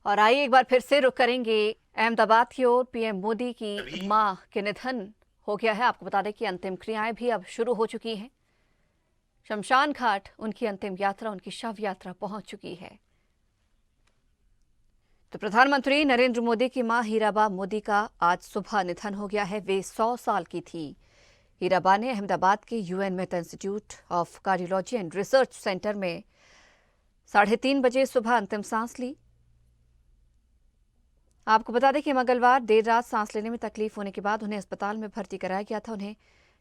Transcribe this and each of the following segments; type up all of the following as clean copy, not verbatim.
और आइए एक बार फिर से रुख करेंगे अहमदाबाद की ओर। पीएम मोदी की अभी मां के निधन हो गया है। आपको बता दें कि अंतिम क्रियाएं भी अब शुरू हो चुकी हैं। शमशान घाट उनकी अंतिम यात्रा, उनकी शव यात्रा पहुंच चुकी है। तो प्रधानमंत्री नरेंद्र मोदी की मां हीराबा मोदी का आज सुबह निधन हो गया है। वे 100 साल की थी। हीराबा ने अहमदाबाद के UN Mehta institute of cardiology and research centre में 3:30 बजे सुबह अंतिम सांस ली। आपको बता दें कि मंगलवार देर रात सांस लेने में तकलीफ होने के बाद उन्हें अस्पताल में भर्ती कराया गया था। उन्हें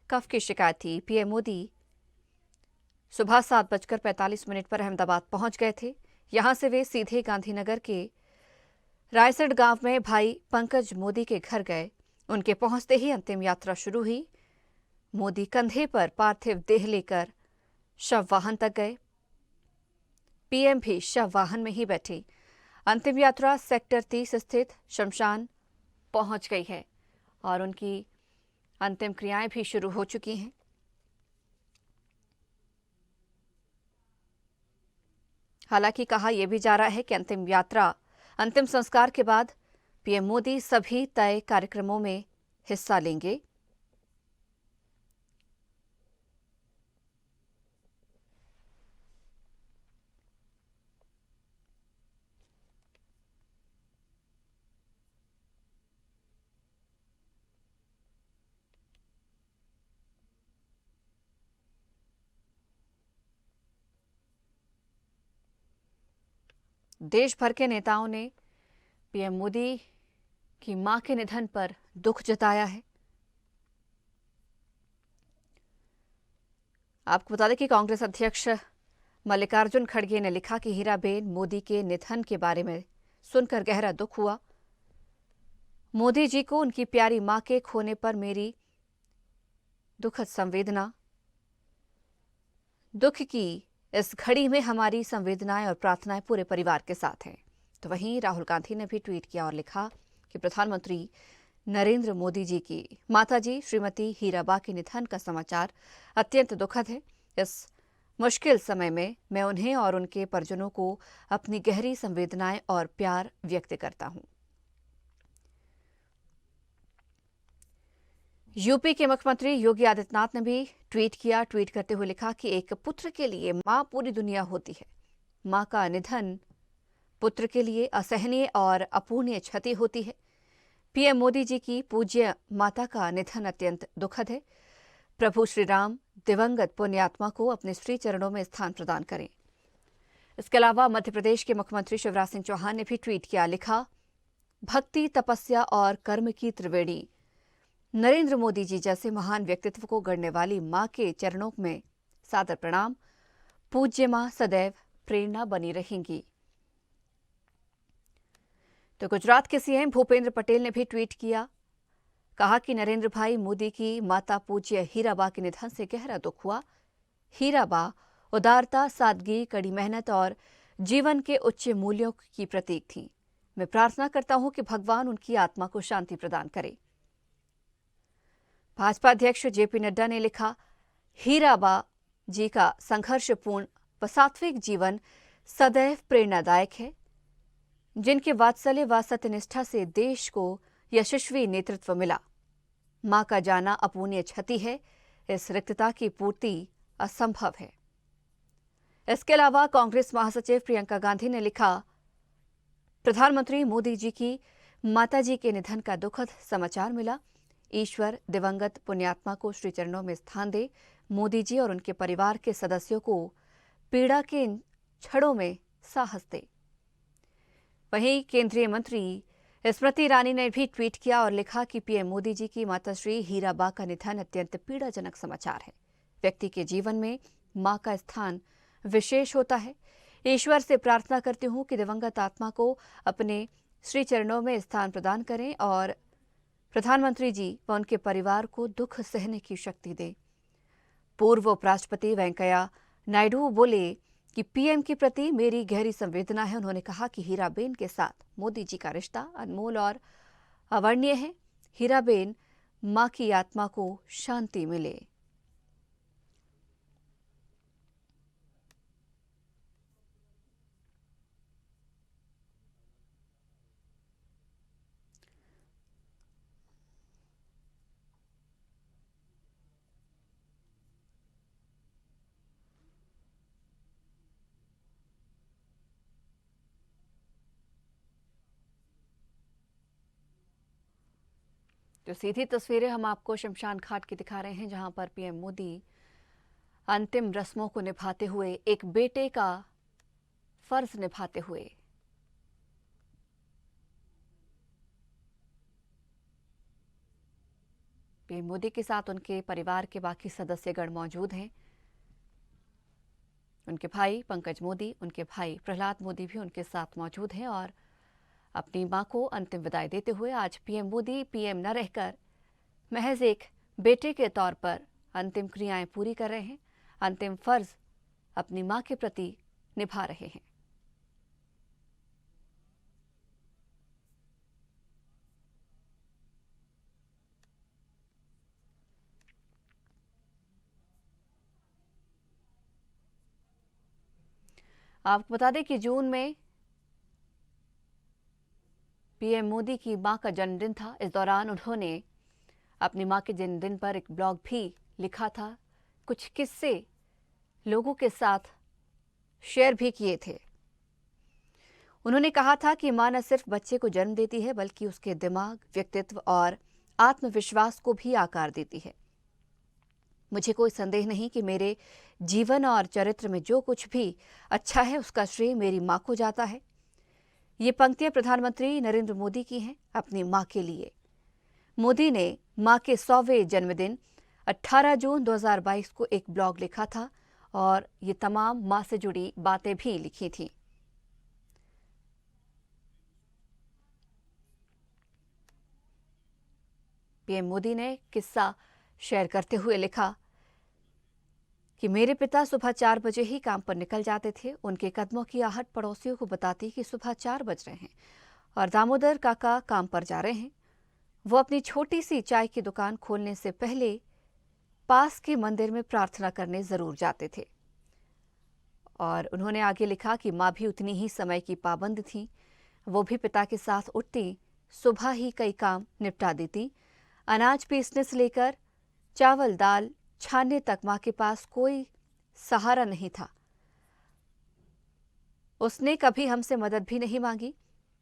कफ की शिकायत थी। पीएम मोदी सुबह 7:45 पर अहमदाबाद पहुंच गए थे। यहां से वे सीधे गांधीनगर के रायसड़ गांव में भाई पंकज मोदी के घर गए। उनके पहुंचते ही अंतिम यात्रा शुरू हुई। मोदी कंधे पर पार्थिव देह लेकर शव वाहन तक गए। पीएम भी शव वाहन में ही बैठे। अंतिम यात्रा सेक्टर 30 स्थित शमशान पहुंच गई है और उनकी अंतिम क्रियाएं भी शुरू हो चुकी हैं। हालांकि कहा यह भी जा रहा है कि अंतिम संस्कार के बाद पीएम मोदी सभी तय कार्यक्रमों में हिस्सा लेंगे। देश भर के नेताओं ने पीएम मोदी की मां के निधन पर दुख जताया है। आपको बता दें कि कांग्रेस अध्यक्ष मल्लिकार्जुन खड़गे ने लिखा कि हीराबेन मोदी के निधन के बारे में सुनकर गहरा दुख हुआ। मोदी जी को उनकी प्यारी मां के खोने पर मेरी दुखद संवेदना। दुख की इस घड़ी में हमारी संवेदनाएं और प्रार्थनाएं पूरे परिवार के साथ हैं। तो वहीं राहुल गांधी ने भी ट्वीट किया और लिखा कि प्रधानमंत्री नरेंद्र मोदी जी की माताजी श्रीमती हीराबा के निधन का समाचार अत्यंत दुखद है। इस मुश्किल समय में मैं उन्हें और उनके परिजनों को अपनी गहरी संवेदनाएं और प्यार व्यक्त करता हूं। यूपी के मुख्यमंत्री योगी आदित्यनाथ ने भी ट्वीट किया। ट्वीट करते हुए लिखा कि एक पुत्र के लिए मां पूरी दुनिया होती है। मां का निधन पुत्र के लिए असहनीय और अपूर्णीय क्षति होती है। पीएम मोदी जी की पूज्य माता का निधन अत्यंत दुखद है। प्रभु श्री राम दिवंगत पुण्यात्मा को अपने श्री चरणों में स्थान प्रदान करें। इसके अलावा मध्य प्रदेश के मुख्यमंत्री शिवराज सिंह चौहान ने भी ट्वीट किया। लिखा, भक्ति, तपस्या और कर्म की त्रिवेणी नरेंद्र मोदी जी जैसे महान व्यक्तित्व को गढ़ने वाली मां के चरणों में सादर प्रणाम। पूज्य मां सदैव प्रेरणा बनी रहेंगी। तो गुजरात के सीएम भूपेंद्र पटेल ने भी ट्वीट किया। कहा कि नरेंद्र भाई मोदी की माता पूज्य हीराबा के निधन से गहरा दुख हुआ। हीराबा उदारता, सादगी, कड़ी मेहनत और जीवन के उच्च मूल्यों की प्रतीक थी। मैं प्रार्थना करता हूं कि भगवान उनकी आत्मा को शांति प्रदान करे। भाजपा अध्यक्ष जेपी नड्डा ने लिखा, हीराबा जी का संघर्षपूर्ण व सात्विक जीवन सदैव प्रेरणादायक है। जिनके वात्सल्य व सत्यनिष्ठा से देश को यशस्वी नेतृत्व मिला। मां का जाना अपूर्णीय क्षति है। इस रिक्तता की पूर्ति असंभव है। इसके अलावा कांग्रेस महासचिव प्रियंका गांधी ने लिखा, प्रधानमंत्री मोदी जी की माताजी के निधन का दुखद समाचार मिला। ईश्वर दिवंगत पुण्यात्मा को श्री चरणों में स्थान दे। मोदी जी और उनके परिवार के सदस्यों को पीड़ा के इन क्षणों में साहस दे। वहीं केंद्रीय मंत्री स्मृति ईरानी ने भी ट्वीट किया और लिखा कि पीएम मोदी जी की माताश्री हीराबा का निधन अत्यंत पीड़ाजनक समाचार है। व्यक्ति के जीवन में मां का स्थान विशेष होता है। ईश्वर से प्रार्थना करती हूं कि दिवंगत आत्मा को अपने श्री चरणों में स्थान प्रदान करें और प्रधानमंत्री जी व उनके परिवार को दुख सहने की शक्ति दे। पूर्व उपराष्ट्रपति वेंकैया नायडू बोले कि पीएम के प्रति मेरी गहरी संवेदना है। उन्होंने कहा कि हीराबेन के साथ मोदी जी का रिश्ता अनमोल और अवर्णीय है। हीराबेन मां की आत्मा को शांति मिले। जो सीधी तस्वीरें हम आपको शमशान घाट की दिखा रहे हैं, जहां पर पीएम मोदी अंतिम रस्मों को निभाते हुए, एक बेटे का फर्ज निभाते हुए पीएम मोदी के साथ उनके परिवार के बाकी सदस्यगण मौजूद हैं। उनके भाई पंकज मोदी, उनके भाई प्रहलाद मोदी भी उनके साथ मौजूद हैं और अपनी मां को अंतिम विदाई देते हुए आज पीएम मोदी पीएम न रहकर महज एक बेटे के तौर पर अंतिम क्रियाएं पूरी कर रहे हैं, अंतिम फर्ज अपनी मां के प्रति निभा रहे हैं। आपको बता दें कि जून में पीएम मोदी की मां का जन्मदिन था। इस दौरान उन्होंने अपनी मां के जन्मदिन पर एक ब्लॉग भी लिखा था, कुछ किस्से लोगों के साथ शेयर भी किए थे। उन्होंने कहा था कि मां न सिर्फ बच्चे को जन्म देती है, बल्कि उसके दिमाग, व्यक्तित्व और आत्मविश्वास को भी आकार देती है। मुझे कोई संदेह नहीं कि मेरे जीवन और चरित्र में जो कुछ भी अच्छा है, उसका श्रेय मेरी मां को जाता है। ये पंक्तियां प्रधानमंत्री नरेंद्र मोदी की हैं अपनी मां के लिए। मोदी ने मां के 100वें जन्मदिन 18 जून 2022 को एक ब्लॉग लिखा था और ये तमाम मां से जुड़ी बातें भी लिखी थीं। पीएम मोदी ने किस्सा शेयर करते हुए लिखा कि मेरे पिता सुबह 4 बजे ही काम पर निकल जाते थे। उनके कदमों की आहट पड़ोसियों को बताती कि सुबह 4 बज रहे हैं और दामोदर काका काम पर जा रहे हैं। वो अपनी छोटी सी चाय की दुकान खोलने से पहले पास के मंदिर में प्रार्थना करने जरूर जाते थे। और उन्होंने आगे लिखा कि माँ भी उतनी ही समय की पाबंद थी। वो भी पिता के साथ उठती, सुबह ही कई काम निपटा देती। अनाज पीसने से लेकर चावल दाल छानने तक मां के पास कोई सहारा नहीं था। उसने कभी हमसे मदद भी नहीं मांगी।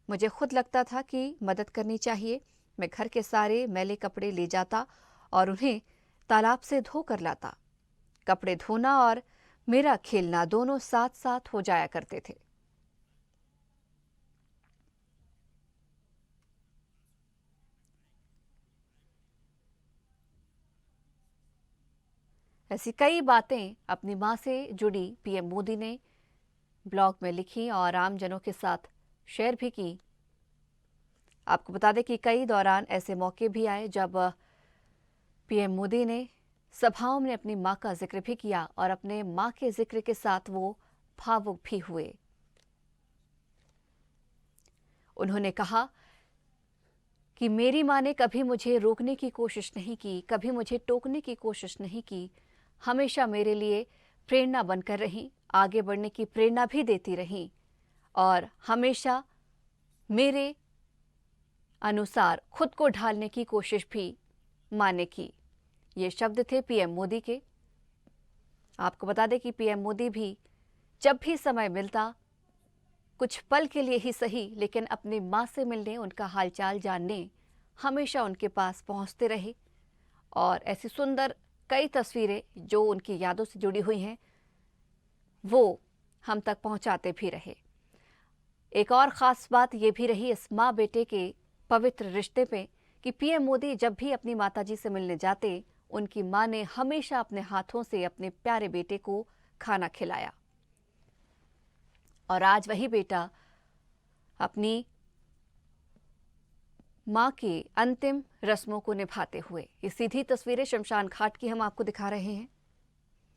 मुझे खुद लगता था कि मदद करनी चाहिए। मैं घर के सारे मैले कपड़े ले जाता और उन्हें तालाब से धो कर लाता। कपड़े धोना और मेरा खेलना दोनों साथ साथ हो जाया करते थे। ऐसी कई बातें अपनी मां से जुड़ी पीएम मोदी ने ब्लॉग में लिखी और आमजनों के साथ शेयर भी की। आपको बता दें कि कई दौरान ऐसे मौके भी आए जब पीएम मोदी ने सभाओं में अपनी मां का जिक्र भी किया और अपने मां के जिक्र के साथ वो भावुक भी हुए। उन्होंने कहा कि मेरी मां ने कभी मुझे रोकने की कोशिश नहीं की, कभी मुझे टोकने की कोशिश नहीं की। हमेशा मेरे लिए प्रेरणा बनकर रही, आगे बढ़ने की प्रेरणा भी देती रही और हमेशा मेरे अनुसार खुद को ढालने की कोशिश भी मां ने की। ये शब्द थे पीएम मोदी के। आपको बता दें कि पीएम मोदी भी जब भी समय मिलता, कुछ पल के लिए ही सही, लेकिन अपनी मां से मिलने, उनका हालचाल जानने हमेशा उनके पास पहुंचते रहे। और ऐसी सुंदर कई तस्वीरें जो उनकी यादों से जुड़ी हुई हैं, वो हम तक पहुंचाते भी रहे। एक और ख़ास बात ये भी रही इस माँ बेटे के पवित्र रिश्ते में कि पीएम मोदी जब भी अपनी माताजी से मिलने जाते, उनकी माँ ने हमेशा अपने हाथों से अपने प्यारे बेटे को खाना खिलाया। और आज वही बेटा अपनी मां की अंतिम रस्मों को निभाते हुए, ये सीधी तस्वीरें शमशान घाट की हम आपको दिखा रहे हैं।